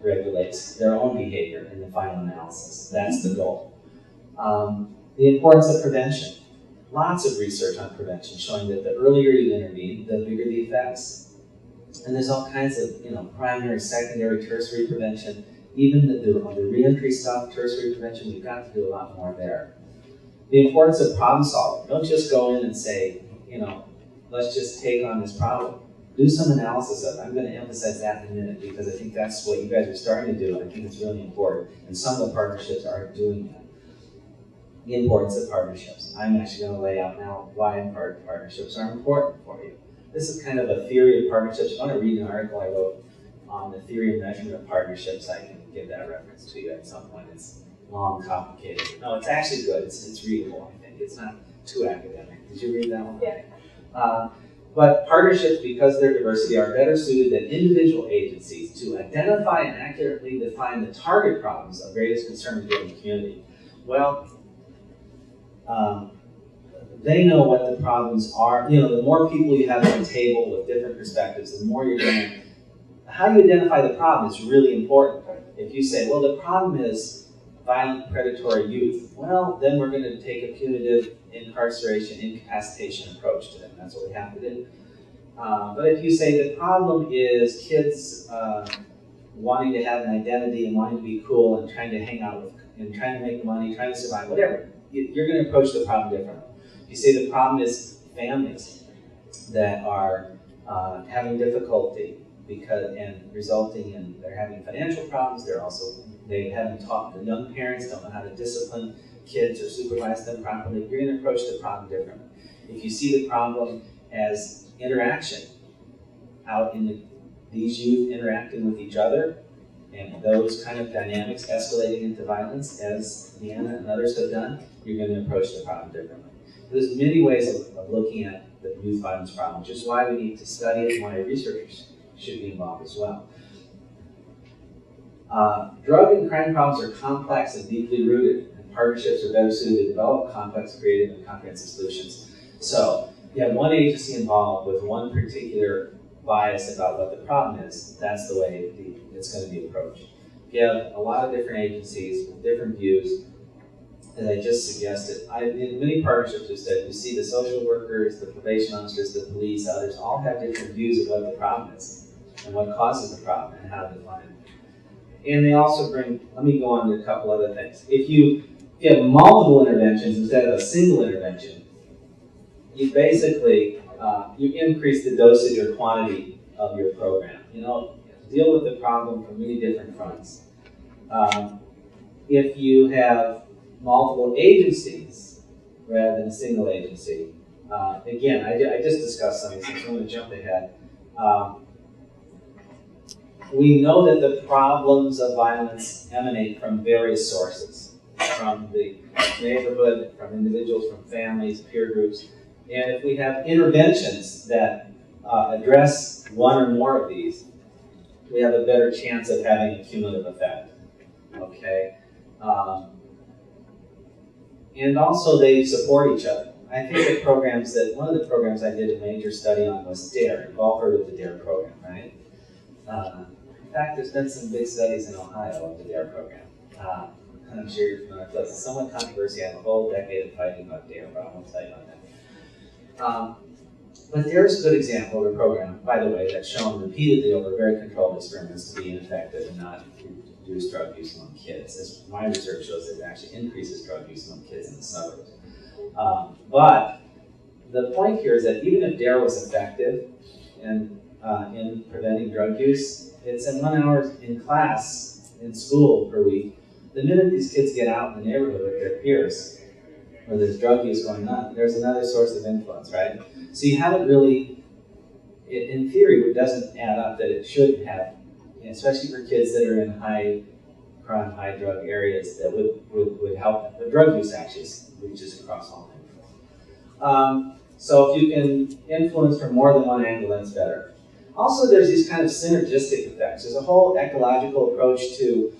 regulates their own behavior in the final analysis. That's the goal. The importance of prevention. Lots of research on prevention showing that the earlier you intervene, the bigger the effects. And there's all kinds of, primary, secondary, tertiary prevention. Even the reentry stuff, tertiary prevention, we've got to do a lot more there. The importance of problem solving. Don't just go in and say, let's just take on this problem. Do some analysis of it. I'm going to emphasize that in a minute because I think that's what you guys are starting to do. I think it's really important. And some of the partnerships are doing that. The importance of partnerships. I'm actually going to lay out now why partnerships are important for you. This is kind of a theory of partnerships. If you want to read an article I wrote on the theory of measurement of partnerships, I can give that reference to you at some point. It's long, complicated. No, it's actually good. It's readable, I think. It's not too academic. Did you read that one? Yeah. But partnerships, because of their diversity, are better suited than individual agencies to identify and accurately define the target problems of greatest concern to the community. Well, they know what the problems are. The more people you have at the table with different perspectives, the more you're going to. How you identify the problem is really important. If you say, well, the problem is violent, predatory youth, well, then we're going to take a punitive incarceration, incapacitation approach to them. That's what we have to do. But if you say the problem is kids wanting to have an identity and wanting to be cool and trying to hang out with, and trying to make money, trying to survive, whatever, you're going to approach the problem differently. You say the problem is families that are having difficulty and resulting in they're having financial problems. They haven't taught, the young parents don't know how to discipline kids or supervise them properly. You're going to approach the problem differently. If you see the problem as interaction, out in these youth interacting with each other, and those kind of dynamics escalating into violence, as Deanna and others have done, you're going to approach the problem differently. There's many ways of looking at the youth violence problem, which is why we need to study it and why researchers should be involved as well. Drug and crime problems are complex and deeply rooted, and partnerships are better suited to develop complex, creative, and comprehensive solutions. So, you have one agency involved with one particular bias about what the problem is, that's the way it's going to be approached. You have a lot of different agencies with different views, as I just suggested. In many partnerships we've said, you see the social workers, the probation officers, the police, others, all have different views of what the problem is and what causes the problem and how to define it. And they also bring, let me go on to a couple other things. If you have multiple interventions instead of a single intervention, you basically, you increase the dosage or quantity of your program. Deal with the problem from many different fronts. If you have multiple agencies rather than a single agency, again, I just discussed some of these things, so I'm going to jump ahead. We know that the problems of violence emanate from various sources, from the neighborhood, from individuals, from families, peer groups. And if we have interventions that address one or more of these, we have a better chance of having a cumulative effect. Okay? And also they support each other. I think the programs one of the programs I did a major study on was DARE. You've all heard of the DARE program, right? In fact, there's been some big studies in Ohio of the DARE program. I'm sure you're familiar with it. It's somewhat controversial. I have a whole decade of fighting about DARE, but I won't tell you about that. But DARE is a good example of a program, by the way, that's shown repeatedly over very controlled experiments to be ineffective and not reduce drug use among kids. As my research shows, it actually increases drug use among kids in the suburbs. But the point here is that even if DARE was effective in preventing drug use, it's in 1 hour in class, in school per week. The minute these kids get out in the neighborhood with their peers, where there's drug use going on, there's another source of influence, right? So you haven't really, in theory, it doesn't add up that it should have, especially for kids that are in high crime, high drug areas, that would help. The drug use actually reaches across all neighborhoods. So if you can influence from more than one angle, that's better. Also, there's these kind of synergistic effects. There's a whole ecological approach to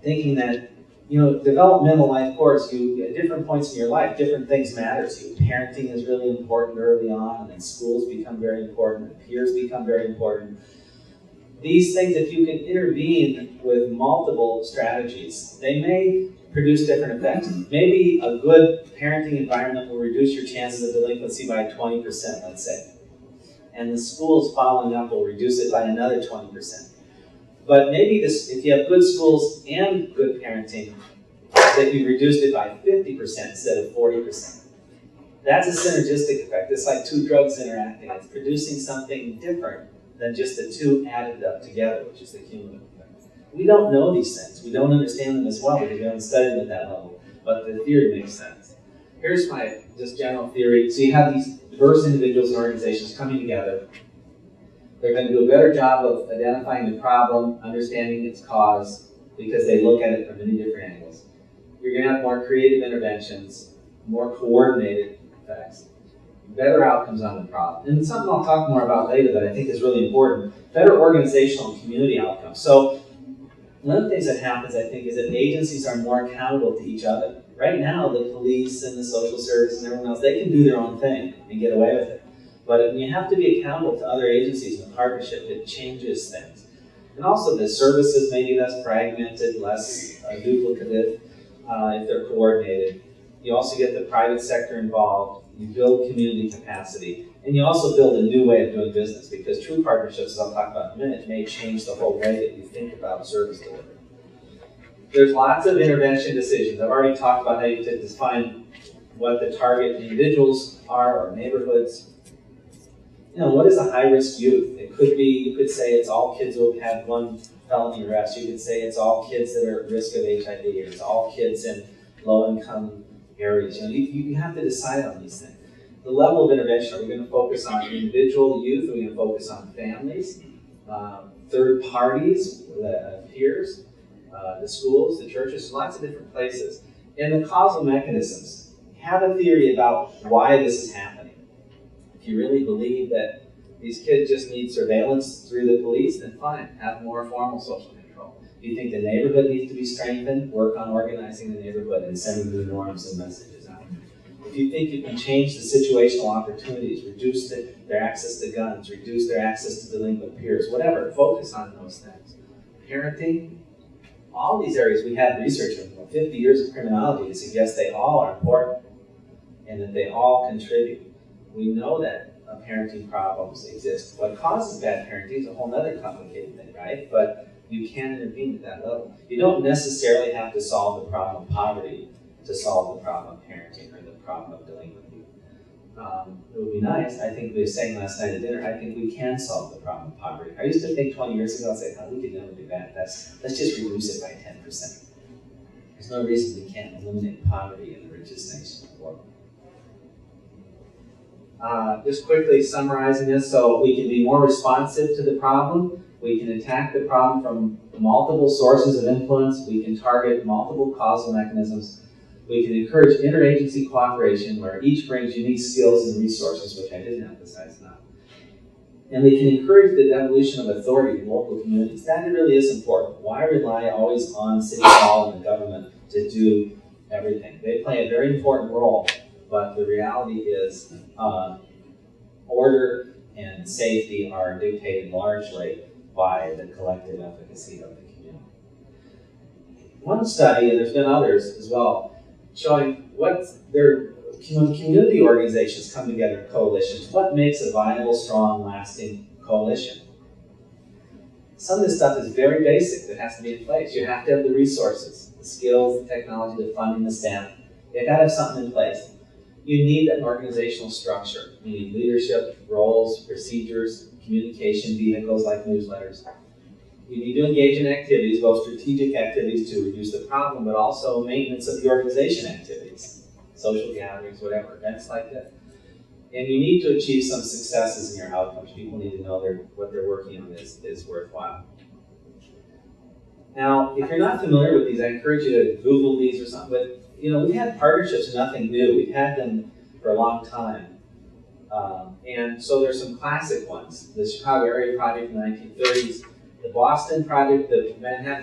thinking that, developmental life course, at different points in your life, different things matter to you. Parenting is really important early on, and then schools become very important, and peers become very important. these things, if you can intervene with multiple strategies, they may produce different effects. Maybe a good parenting environment will reduce your chances of delinquency by 20%, let's say. And the schools following up will reduce it by another 20%. But maybe if you have good schools and good parenting, that you reduced it by 50% instead of 40%. That's a synergistic effect. It's like two drugs interacting. It's producing something different than just the two added up together, which is the cumulative effect. We don't know these things. We don't understand them as well because we haven't studied them at that level. But the theory makes sense. Here's my just general theory. So you have these diverse individuals and organizations coming together. They're going to do a better job of identifying the problem, understanding its cause, because they look at it from many different angles. You're going to have more creative interventions, more coordinated effects, better outcomes on the problem. And something I'll talk more about later that I think is really important, better organizational and community outcomes. So one of the things that happens, I think, is that agencies are more accountable to each other. Right now, the police and the social service and everyone else, they can do their own thing and get away with it. But when you have to be accountable to other agencies in a partnership, it changes things. And also the services may be less fragmented, less duplicative if they're coordinated. You also get the private sector involved. You build community capacity. And you also build a new way of doing business because true partnerships, as I'll talk about in a minute, may change the whole way that you think about service delivery. There's lots of intervention decisions. I've already talked about how you define what the target individuals are or neighborhoods. You know, what is a high-risk youth? It could be, you could say it's all kids who have had one felony arrest. You could say it's all kids that are at risk of HIV, or it's all kids in low-income areas. You know, you have to decide on these things. The level of intervention, are we going to focus on individual youth? Are we going to focus on families, third parties, peers, the schools, the churches, lots of different places. And the causal mechanisms. Have a theory about why this is happening. If you really believe that these kids just need surveillance through the police, then fine, have more formal social control. If you think the neighborhood needs to be strengthened, work on organizing the neighborhood and sending new norms and messages out. If you think you can change the situational opportunities, reduce their access to guns, reduce their access to delinquent peers, whatever, focus on those things. Parenting, all these areas we have research in 50 years of criminology to suggest they all are important and that they all contribute. We know that parenting problems exist. What causes bad parenting is a whole other complicated thing, right? But you can intervene at that level. You don't necessarily have to solve the problem of poverty to solve the problem of parenting or the problem of delinquency. It would be nice. I think we were saying last night at dinner, I think we can solve the problem of poverty. I used to think 20 years ago, I'd say, oh, we could never do that. Let's just reduce it by 10%. There's no reason we can't eliminate poverty in the richest nation in the world. Just quickly summarizing this, so we can be more responsive to the problem. We can attack the problem from multiple sources of influence. We can target multiple causal mechanisms. We can encourage interagency cooperation where each brings unique skills and resources, which I didn't emphasize now. And we can encourage the devolution of authority in local communities. That really is important. Why rely always on City Hall and the government to do everything? They play a very important role, but the reality is order and safety are dictated largely by the collective efficacy of the community. One study, and there's been others as well, showing when community organizations come together in coalitions, what makes a viable, strong, lasting coalition? Some of this stuff is very basic that has to be in place. You have to have the resources, the skills, the technology, the funding, the staff. You've got to have something in place. You need an organizational structure. You need leadership, roles, procedures, communication vehicles like newsletters. You need to engage in activities, both strategic activities to reduce the problem, but also maintenance of the organization activities, social gatherings, whatever, events like that. And you need to achieve some successes in your outcomes. People need to know what they're working on is worthwhile. Now, if you're not familiar with these, I encourage you to Google these or something. But we've had partnerships, nothing new. We've had them for a long time. And so there's some classic ones. The Chicago Area Project in the 1930s, the Boston Project, the Manhattan